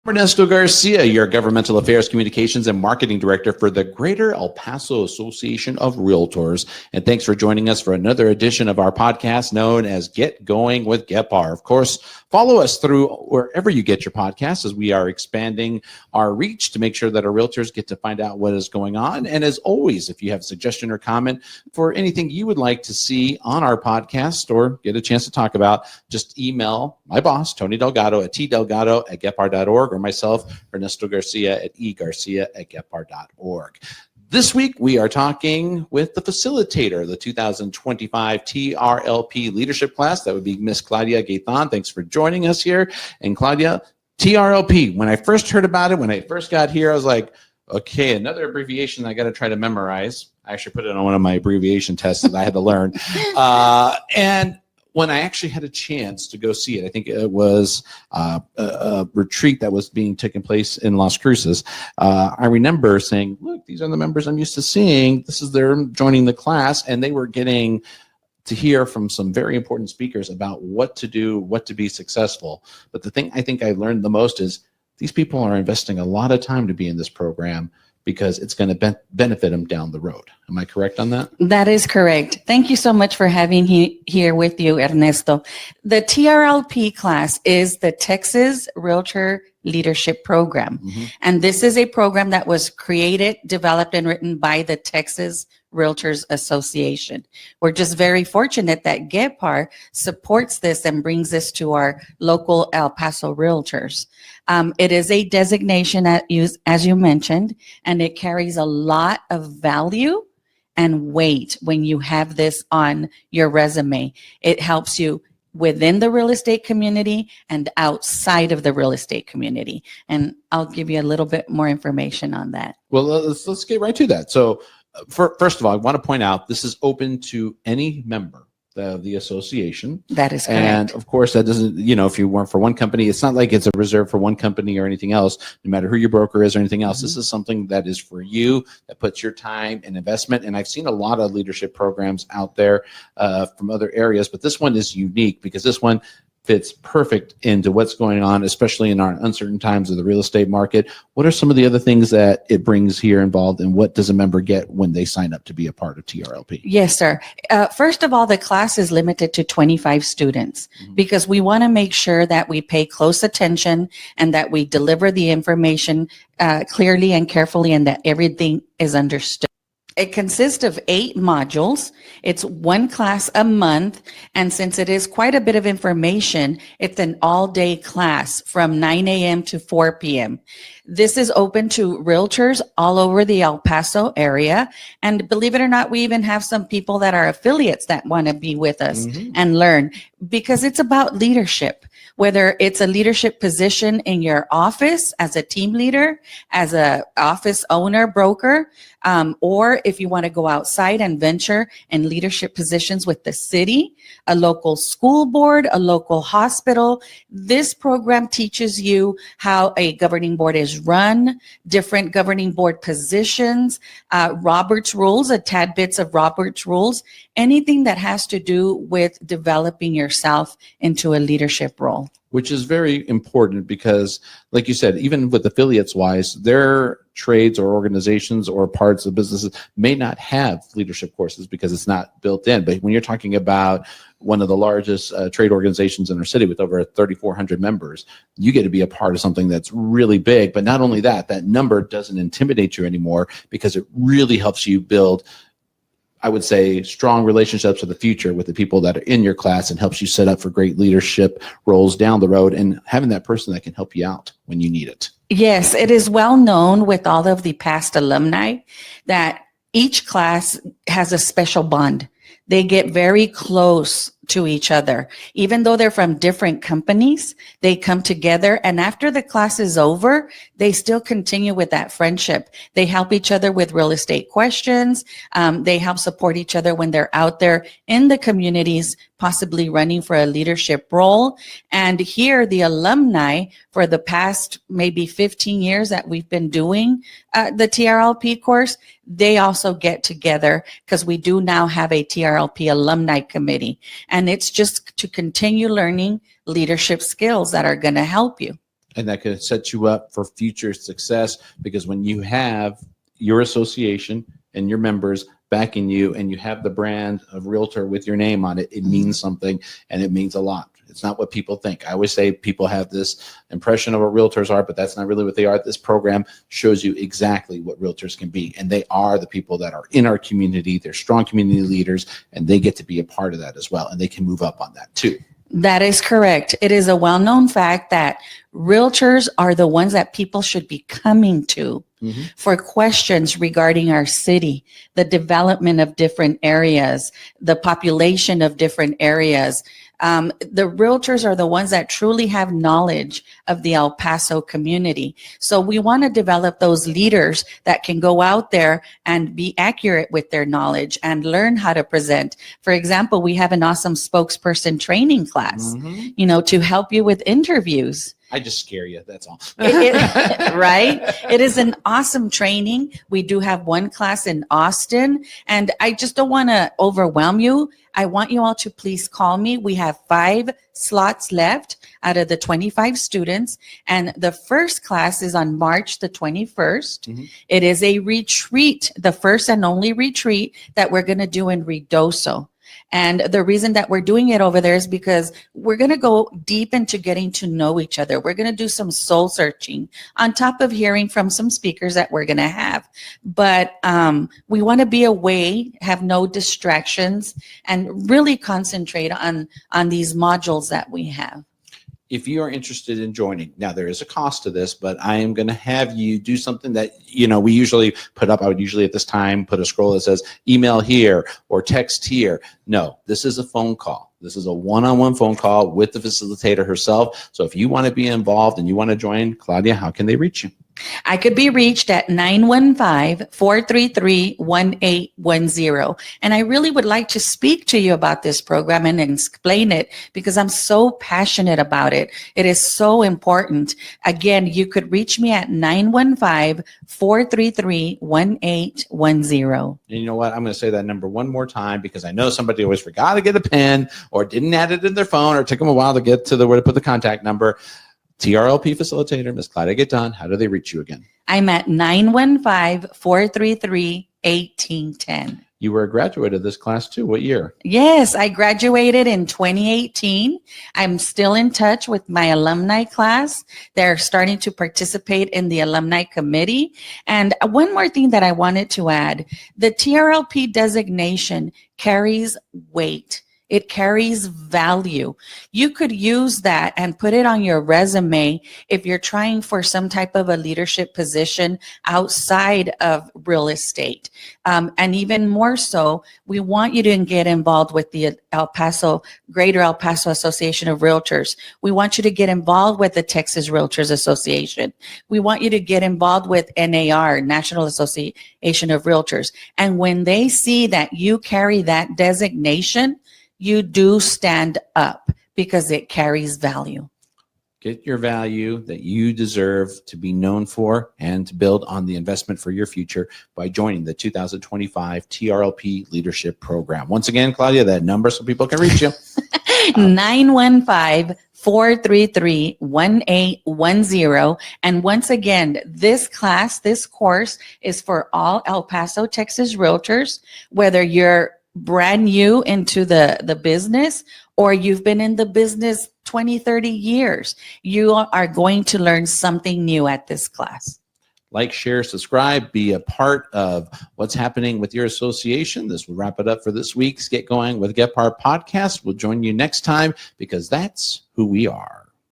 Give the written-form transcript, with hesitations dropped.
Ernesto Garcia, your Governmental Affairs, Communications, and Marketing Director for the Greater El Paso Association of Realtors. And thanks for joining us for another edition of our podcast known as Get Going with GEPAR. Of course, follow us through wherever you get your podcasts as we are expanding our reach to make sure that our realtors get to find out what is going on. And as always, if you have a suggestion or comment for anything you would like to see on our podcast or get a chance to talk about, just email my boss, Tony Delgado, at tdelgado@gepar.org, or myself, Ernesto Garcia, at egarcia@gepar.org. This week, we are talking with the facilitator, the 2025 TRLP Leadership class. That would be Miss Claudia Gayton. Thanks for joining us here. And Claudia, TRLP, when I first heard about it, when I first got here, I was like, okay, another abbreviation I got to try to memorize. I actually put it on one of my abbreviation tests that I had to learn. And when I actually had a chance to go see it, I think it was a retreat that was being taken place in Las Cruces. I remember saying, look, these are the members I'm used to seeing. This is their joining the class. And they were getting to hear from some very important speakers about what to do, what to be successful. But the thing I think I learned the most is these people are investing a lot of time to be in this program because it's going to benefit them down the road. Am I correct on that? That is correct. Thank you so much for having me here with you, Ernesto. The TRLP class is the Texas Realtor Leadership Program. Mm-hmm. And this is a program that was created, developed, and written by the Texas Realtors Association. We're just very fortunate that GEPAR supports this and brings this to our local El Paso realtors. It is a designation, as you mentioned, and it carries a lot of value and weight when you have this on your resume. It helps you within the real estate community and outside of the real estate community. And I'll give you a little bit more information on that. Well, let's get right to that. So first of all, I want to point out this is open to any member of the association. That is correct. And of course, that doesn't, if you weren't for one company, it's not like it's a reserve for one company or anything else, no matter who your broker is or anything else. Mm-hmm. This is something that is for you, that puts your time and investment. And I've seen a lot of leadership programs out there from other areas, but this one is unique because this one fits perfect into what's going on, especially in our uncertain times of the real estate market. What are some of the other things that it brings here involved, and what does a member get when they sign up to be a part of TRLP? Yes, sir. First of all, the class is limited to 25 students because we want to make sure that we pay close attention and that we deliver the information clearly and carefully and that everything is understood. It consists of 8 modules. It's one class a month. And since it is quite a bit of information, it's an all-day class from 9 a.m. to 4 p.m. This is open to realtors all over the El Paso area. And believe it or not, we even have some people that are affiliates that want to be with us and learn, because it's about leadership. Whether it's a leadership position in your office as a team leader, as a office owner, broker, or if you want to go outside and venture in leadership positions with the city, a local school board, a local hospital. This program teaches you how a governing board is run, different governing board positions, Robert's rules, a tad bits of Robert's rules, anything that has to do with developing yourself into a leadership role. Which is very important because, like you said, even with affiliates wise, their trades or organizations or parts of businesses may not have leadership courses because it's not built in. But when you're talking about one of the largest trade organizations in our city with over 3,400 members, you get to be a part of something that's really big. But not only that, that number doesn't intimidate you anymore because it really helps you build, I would say, strong relationships for the future with the people that are in your class, and helps you set up for great leadership roles down the road and having that person that can help you out when you need it. Yes, it is well known with all of the past alumni that each class has a special bond. They get very close to each other. Even though they're from different companies, they come together, and after the class is over, they still continue with that friendship. They help each other with real estate questions. They help support each other when they're out there in the communities, possibly running for a leadership role. And here, the alumni for the past maybe 15 years that we've been doing the TRLP course, they also get together because we do now have a TRLP alumni committee. And it's just to continue learning leadership skills that are going to help you. And that could set you up for future success, because when you have your association and your members backing you and you have the brand of realtor with your name on it, it means something, and it means a lot. It's not what people think. I always say people have this impression of what realtors are, but that's not really what they are. This program shows you exactly what realtors can be, and they are the people that are in our community. They're strong community leaders, and they get to be a part of that as well, and they can move up on that too. That is correct. It is a well-known fact that realtors are the ones that people should be coming to for questions regarding our city, the development of different areas, the population of different areas. The realtors are the ones that truly have knowledge of the El Paso community. So we want to develop those leaders that can go out there and be accurate with their knowledge and learn how to present. For example, we have an awesome spokesperson training class, to help you with interviews. I just scare you. That's all. Right? It is an awesome training. We do have one class in Austin, and I just don't want to overwhelm you. I want you all to please call me. We have 5 slots left out of the 25 students, and the first class is on March the 21st. It is a retreat, the first and only retreat that we're going to do in Ruidoso. And the reason that we're doing it over there is because we're going to go deep into getting to know each other. We're going to do some soul searching on top of hearing from some speakers that we're going to have. But we want to be away, have no distractions, and really concentrate on these modules that we have. If you are interested in joining, now there is a cost to this, but I am going to have you do something that, we usually put up. I would usually at this time put a scroll that says email here or text here. No, this is a phone call. This is a one-on-one phone call with the facilitator herself. So if you want to be involved and you want to join, Claudia, how can they reach you? I could be reached at 915-433-1810. And I really would like to speak to you about this program and explain it, because I'm so passionate about it. It is so important. Again, you could reach me at 915-433-1810. And you know what? I'm going to say that number one more time, because I know somebody always forgot to get a pen or didn't add it in their phone, or it took them a while to get to where to put the contact number. TRLP facilitator, Ms. Claudia Gayton. How do they reach you again? I'm at 915-433-1810. You were a graduate of this class too. What year? Yes, I graduated in 2018. I'm still in touch with my alumni class. They're starting to participate in the alumni committee. And one more thing that I wanted to add, the TRLP designation carries weight. It carries value. You could use that and put it on your resume if you're trying for some type of a leadership position outside of real estate. And even more so, we want you to get involved with the Greater El Paso Association of Realtors. We want you to get involved with the Texas Realtors Association. We want you to get involved with NAR, National Association of Realtors. And when they see that you carry that designation, you do stand up, because it carries value. Get your value that you deserve to be known for, and to build on the investment for your future by joining the 2025 TRLP Leadership Program. Once again, Claudia, that number so people can reach you. 915-433-1810. And once again, this course is for all El Paso, Texas realtors, whether you're brand new into the business or you've been in the business 20, 30 years. You are going to learn something new at this class. Like, share, subscribe, be a part of what's happening with your association. This will wrap it up for this week's Get Going with GEPAR podcast. We'll join you next time, because that's who we are.